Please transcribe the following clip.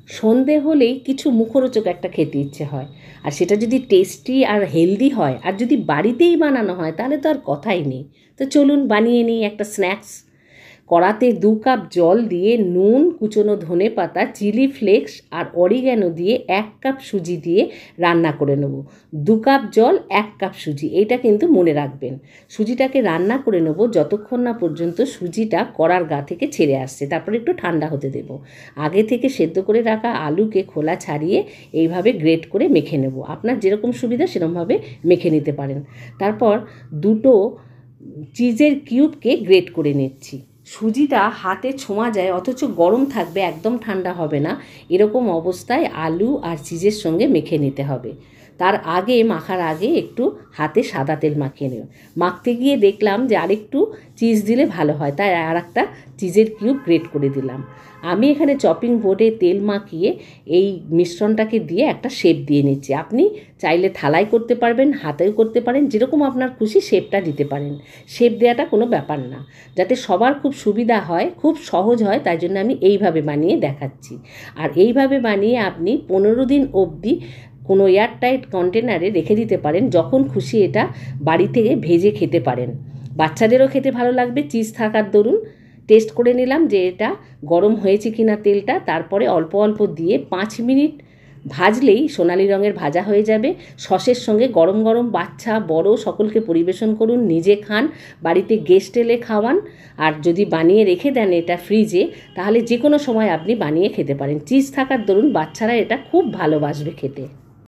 সন্ধে হলেই কিছু মুখরোচক একটা খেতে ইচ্ছে হয়, আর সেটা যদি টেস্টি আর হেলদি হয় আর যদি বাড়িতেই বানানো হয় তাহলে তো আর কথাই নেই। তো চলুন বানিয়ে নিই একটা স্ন্যাক্স। কড়াতে 2 কাপ জল দিয়ে নুন, কুচনো ধনেপাতা, চিলি ফ্লেক্স আর অরিগ্যানো দিয়ে 1 কাপ সুজি দিয়ে রান্না করে নেব। 2 কাপ জল 1 কাপ সুজি, এইটা কিন্তু মনে রাখবেন। সুজিটাকে রান্না করে নেব যতক্ষণ না পর্যন্ত সুজিটা কড়ার গা থেকে ছেড়ে আসছে, তারপর একটু ঠান্ডা হতে দেব। আগে থেকে সেদ্ধ করে রাখা আলুকে খোলা ছাড়িয়ে এইভাবে গ্রেট করে মেখে নেব। আপনার যেরকম সুবিধা সেরকমভাবে মেখে নিতে পারেন। তারপর 2টো চিজের কিউবকে গ্রেট করে নিচ্ছি। সুজিটা হাতে ছোঁয়া যায় অথচ গরম থাকবে, একদম ঠান্ডা হবে না। এরকম অবস্থায় আলু আর চিজের সঙ্গে মেখে নিতে হবে। তার আগে, মাখার আগে একটু হাতে সাদা তেল মাখিয়ে নেব। মাখতে গিয়ে দেখলাম যে আরেকটু চিজ দিলে ভালো হয়, তাই আর একটা চিজের কিউব গ্রেট করে দিলাম। আমি এখানে চপিং বোর্ডে তেল মাখিয়ে এই মিশ্রণটাকে দিয়ে একটা শেপ দিয়ে নিচ্ছি। আপনি চাইলে থালায় করতে পারবেন, হাতেও করতে পারেন, যেরকম আপনার খুশি শেপটা দিতে পারেন। শেপ দেওয়াটা কোনো ব্যাপার না। যাতে সবার খুব সুবিধা হয়, খুব সহজ হয়, তাই জন্য আমি এইভাবে বানিয়ে দেখাচ্ছি। আর এইভাবে বানিয়ে আপনি 15 দিন অবধি কোনো এয়ারটাইট কন্টেনারে রেখে দিতে পারেন। যখন খুশি এটা বাড়ি থেকে ভেজে খেতে পারেন। বাচ্চাদেরও খেতে ভালো লাগবে চিজ থাকার দরুন। টেস্ট করে নিলাম যে এটা গরম হয়েছে কিনা তেলটা, তারপরে অল্প অল্প দিয়ে 5 মিনিট ভাজলেই সোনালি রঙের ভাজা হয়ে যাবে। সসের সঙ্গে গরম গরম বাচ্চা বড় সকলকে পরিবেশন করুন, নিজে খান, বাড়িতে গেস্ট এলে খাওয়ান। আর যদি বানিয়ে রেখে দেন এটা ফ্রিজে, তাহলে যে কোনো সময় আপনি বানিয়ে খেতে পারেন। চিজ থাকার দরুন বাচ্চারা এটা খুব ভালোবাসবে খেতে।